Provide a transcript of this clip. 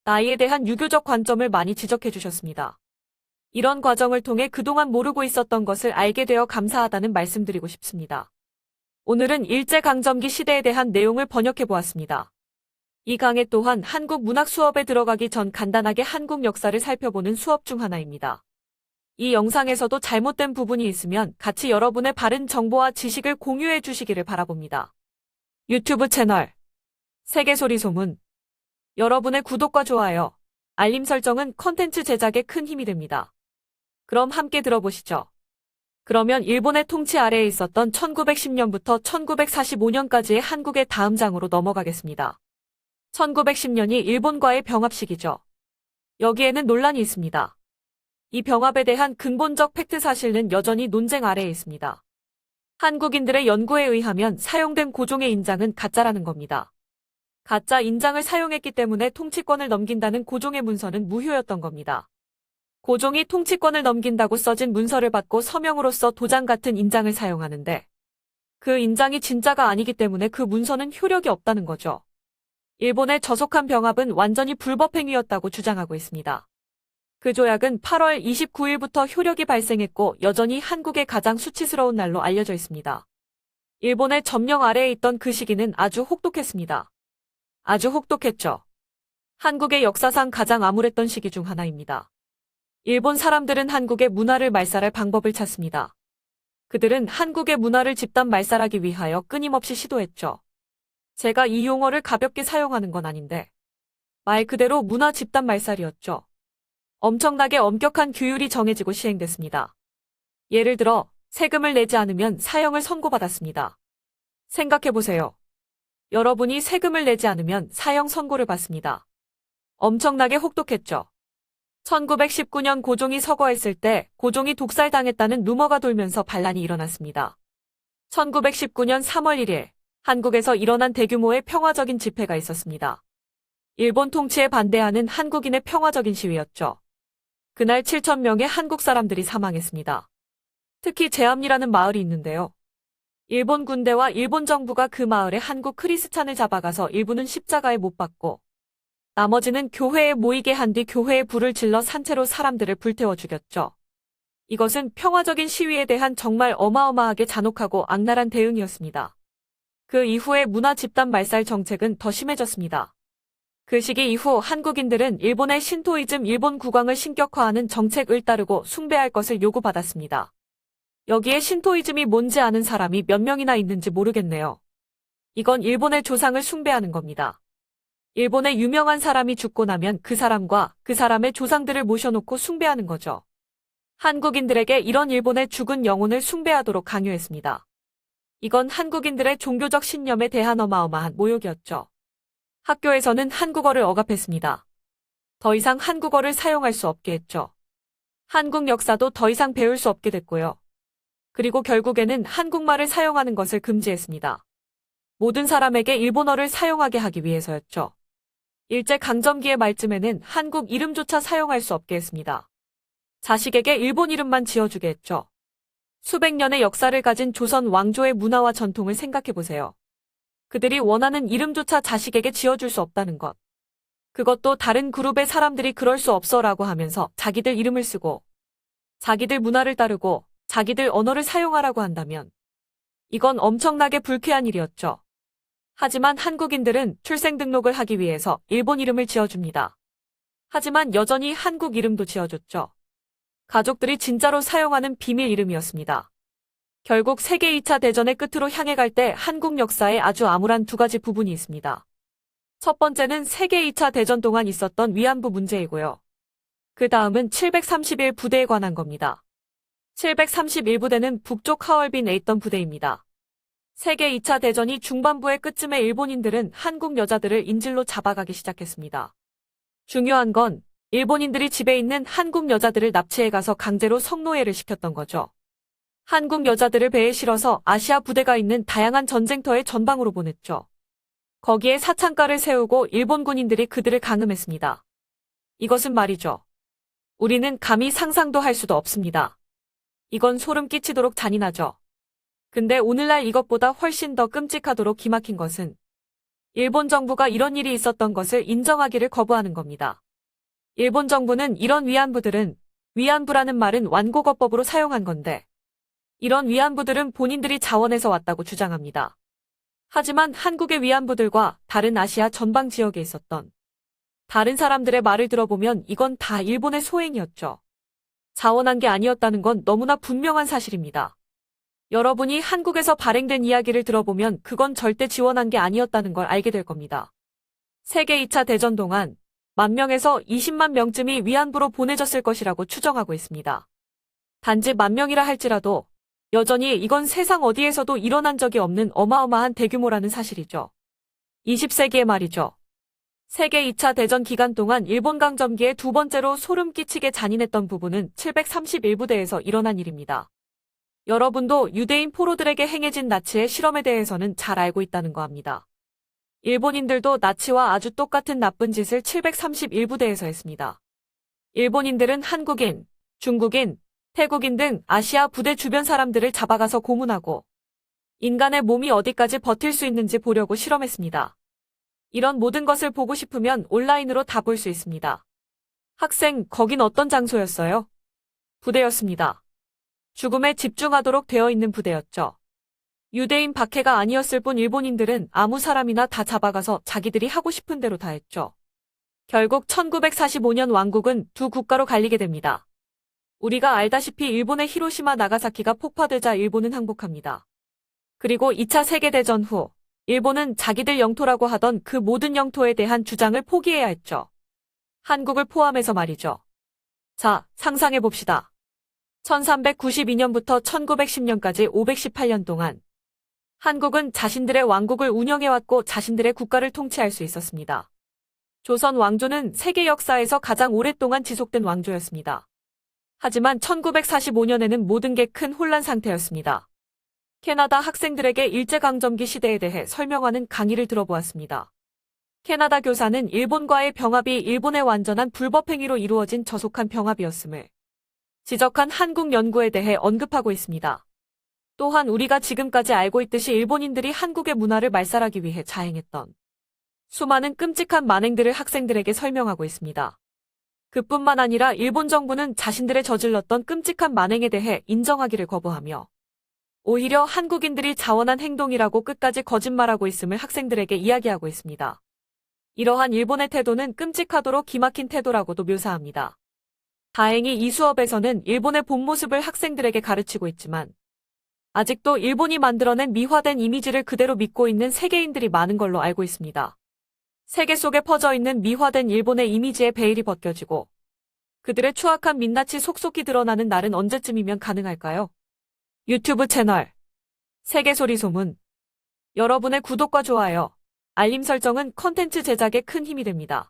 나이에 대한 유교적 관점을 많이 지적해 주셨습니다. 이런 과정을 통해 그동안 모르고 있었던 것을 알게 되어 감사하다는 말씀드리고 싶습니다. 오늘은 일제강점기 시대에 대한 내용을 번역해 보았습니다. 이 강의 또한 한국 문학 수업에 들어가기 전 간단하게 한국 역사를 살펴보는 수업 중 하나입니다. 이 영상에서도 잘못된 부분이 있으면 같이 여러분의 바른 정보와 지식을 공유해 주시기를 바라봅니다. 유튜브 채널 세계소리 소문 여러분의 구독과 좋아요, 알림 설정은 컨텐츠 제작에 큰 힘이 됩니다. 그럼 함께 들어보시죠. 그러면 일본의 통치 아래에 있었던 1910년부터 1945년까지의 한국의 다음 장으로 넘어가겠습니다. 1910년이 일본과의 병합 시기죠. 여기에는 논란이 있습니다. 이 병합에 대한 근본적 팩트 사실은 여전히 논쟁 아래에 있습니다. 한국인들의 연구에 의하면 사용된 고종의 인장은 가짜라는 겁니다. 가짜 인장을 사용했기 때문에 통치권을 넘긴다는 고종의 문서는 무효였던 겁니다. 고종이 통치권을 넘긴다고 써진 문서를 받고 서명으로써 도장 같은 인장을 사용하는데 그 인장이 진짜가 아니기 때문에 그 문서는 효력이 없다는 거죠. 일본의 저속한 병합은 완전히 불법 행위였다고 주장하고 있습니다. 그 조약은 8월 29일부터 효력이 발생했고 여전히 한국의 가장 수치스러운 날로 알려져 있습니다. 일본의 점령 아래에 있던 그 시기는 아주 혹독했습니다. 아주 혹독했죠. 한국의 역사상 가장 암울했던 시기 중 하나입니다. 일본 사람들은 한국의 문화를 말살할 방법을 찾습니다. 그들은 한국의 문화를 집단 말살하기 위하여 끊임없이 시도했죠. 제가 이 용어를 가볍게 사용하는 건 아닌데 말 그대로 문화 집단 말살이었죠. 엄청나게 엄격한 규율이 정해지고 시행됐습니다. 예를 들어 세금을 내지 않으면 사형을 선고받았습니다. 생각해보세요. 여러분이 세금을 내지 않으면 사형 선고를 받습니다. 엄청나게 혹독했죠. 1919년 고종이 서거했을 때 고종이 독살당했다는 루머가 돌면서 반란이 일어났습니다. 1919년 3월 1일 한국에서 일어난 대규모의 평화적인 집회가 있었습니다. 일본 통치에 반대하는 한국인의 평화적인 시위였죠. 그날 7,000명의 한국 사람들이 사망했습니다. 특히 제암리라는 마을이 있는데요. 일본 군대와 일본 정부가 그 마을에 한국 크리스찬을 잡아가서 일부는 십자가에 못 박고 나머지는 교회에 모이게 한 뒤 교회에 불을 질러 산채로 사람들을 불태워 죽였죠. 이것은 평화적인 시위에 대한 정말 어마어마하게 잔혹하고 악랄한 대응이었습니다. 그 이후에 문화 집단 말살 정책은 더 심해졌습니다. 그 시기 이후 한국인들은 일본의 신토이즘 일본 국왕을 신격화하는 정책을 따르고 숭배할 것을 요구받았습니다. 여기에 신토이즘이 뭔지 아는 사람이 몇 명이나 있는지 모르겠네요. 이건 일본의 조상을 숭배하는 겁니다. 일본의 유명한 사람이 죽고 나면 그 사람과 그 사람의 조상들을 모셔놓고 숭배하는 거죠. 한국인들에게 이런 일본의 죽은 영혼을 숭배하도록 강요했습니다. 이건 한국인들의 종교적 신념에 대한 어마어마한 모욕이었죠. 학교에서는 한국어를 억압했습니다. 더 이상 한국어를 사용할 수 없게 했죠. 한국 역사도 더 이상 배울 수 없게 됐고요. 그리고 결국에는 한국말을 사용하는 것을 금지했습니다. 모든 사람에게 일본어를 사용하게 하기 위해서였죠. 일제강점기의 말쯤에는 한국 이름조차 사용할 수 없게 했습니다. 자식에게 일본 이름만 지어주게 했죠. 수백 년의 역사를 가진 조선 왕조의 문화와 전통을 생각해보세요. 그들이 원하는 이름조차 자식에게 지어줄 수 없다는 것. 그것도 다른 그룹의 사람들이 그럴 수 없어라고 하면서 자기들 이름을 쓰고 자기들 문화를 따르고 자기들 언어를 사용하라고 한다면 이건 엄청나게 불쾌한 일이었죠. 하지만 한국인들은 출생등록을 하기 위해서 일본 이름을 지어줍니다. 하지만 여전히 한국 이름도 지어줬죠. 가족들이 진짜로 사용하는 비밀 이름이었습니다. 결국 세계 2차 대전의 끝으로 향해 갈 때 한국 역사에 아주 암울한 두 가지 부분이 있습니다. 첫 번째는 세계 2차 대전 동안 있었던 위안부 문제이고요. 그 다음은 731 부대에 관한 겁니다. 731부대는 북쪽 하얼빈에 있던 부대입니다. 세계 2차 대전이 중반부의 끝쯤에 일본인들은 한국 여자들을 인질로 잡아가기 시작했습니다. 중요한 건 일본인들이 집에 있는 한국 여자들을 납치해 가서 강제로 성노예를 시켰던 거죠. 한국 여자들을 배에 실어서 아시아 부대가 있는 다양한 전쟁터의 전방으로 보냈죠. 거기에 사창가를 세우고 일본 군인들이 그들을 강음했습니다. 이것은 말이죠. 우리는 감히 상상도 할 수도 없습니다. 이건 소름 끼치도록 잔인하죠. 근데 오늘날 이것보다 훨씬 더 끔찍하도록 기막힌 것은 일본 정부가 이런 일이 있었던 것을 인정하기를 거부하는 겁니다. 일본 정부는 이런 위안부들은 위안부라는 말은 완곡어법으로 사용한 건데 이런 위안부들은 본인들이 자원해서 왔다고 주장합니다. 하지만 한국의 위안부들과 다른 아시아 전방 지역에 있었던 다른 사람들의 말을 들어보면 이건 다 일본의 소행이었죠. 자원한 게 아니었다는 건 너무나 분명한 사실입니다. 여러분이 한국에서 발행된 이야기를 들어보면 그건 절대 지원한 게 아니었다는 걸 알게 될 겁니다. 세계 2차 대전 동안 10,000명에서 20만 명쯤이 위안부로 보내졌을 것이라고 추정하고 있습니다. 단지 10,000명이라 할지라도 여전히 이건 세상 어디에서도 일어난 적이 없는 어마어마한 대규모라는 사실이죠. 20세기의 말이죠. 세계 2차 대전 기간 동안 일본 강점기에 두 번째로 소름 끼치게 잔인했던 부분은 731부대에서 일어난 일입니다. 여러분도 유대인 포로들에게 행해진 나치의 실험에 대해서는 잘 알고 있다는 거 압니다. 일본인들도 나치와 아주 똑같은 나쁜 짓을 731부대에서 했습니다. 일본인들은 한국인, 중국인, 태국인 등 아시아 부대 주변 사람들을 잡아가서 고문하고 인간의 몸이 어디까지 버틸 수 있는지 보려고 실험했습니다. 이런 모든 것을 보고 싶으면 온라인으로 다 볼 수 있습니다. 학생, 거긴 어떤 장소였어요? 부대였습니다. 죽음에 집중하도록 되어 있는 부대였죠. 유대인 박해가 아니었을 뿐 일본인들은 아무 사람이나 다 잡아가서 자기들이 하고 싶은 대로 다 했죠. 결국 1945년 왕국은 두 국가로 갈리게 됩니다. 우리가 알다시피 일본의 히로시마 나가사키가 폭파되자 일본은 항복합니다. 그리고 2차 세계대전 후 일본은 자기들 영토라고 하던 그 모든 영토에 대한 주장을 포기해야 했죠. 한국을 포함해서 말이죠. 자, 상상해봅시다. 1392년부터 1910년까지 518년 동안 한국은 자신들의 왕국을 운영해왔고 자신들의 국가를 통치할 수 있었습니다. 조선 왕조는 세계 역사에서 가장 오랫동안 지속된 왕조였습니다. 하지만 1945년에는 모든 게 큰 혼란 상태였습니다. 캐나다 학생들에게 일제강점기 시대에 대해 설명하는 강의를 들어보았습니다. 캐나다 교사는 일본과의 병합이 일본의 완전한 불법 행위로 이루어진 저속한 병합이었음을 지적한 한국 연구에 대해 언급하고 있습니다. 또한 우리가 지금까지 알고 있듯이 일본인들이 한국의 문화를 말살하기 위해 자행했던 수많은 끔찍한 만행들을 학생들에게 설명하고 있습니다. 그뿐만 아니라 일본 정부는 자신들의 저질렀던 끔찍한 만행에 대해 인정하기를 거부하며 오히려 한국인들이 자원한 행동이라고 끝까지 거짓말하고 있음을 학생들에게 이야기하고 있습니다. 이러한 일본의 태도는 끔찍하도록 기막힌 태도라고도 묘사합니다. 다행히 이 수업에서는 일본의 본 모습을 학생들에게 가르치고 있지만 아직도 일본이 만들어낸 미화된 이미지를 그대로 믿고 있는 세계인들이 많은 걸로 알고 있습니다. 세계 속에 퍼져 있는 미화된 일본의 이미지의 베일이 벗겨지고 그들의 추악한 민낯이 속속히 드러나는 날은 언제쯤이면 가능할까요? 유튜브 채널 세계소리 소문 여러분의 구독과 좋아요, 알림 설정은 컨텐츠 제작에 큰 힘이 됩니다.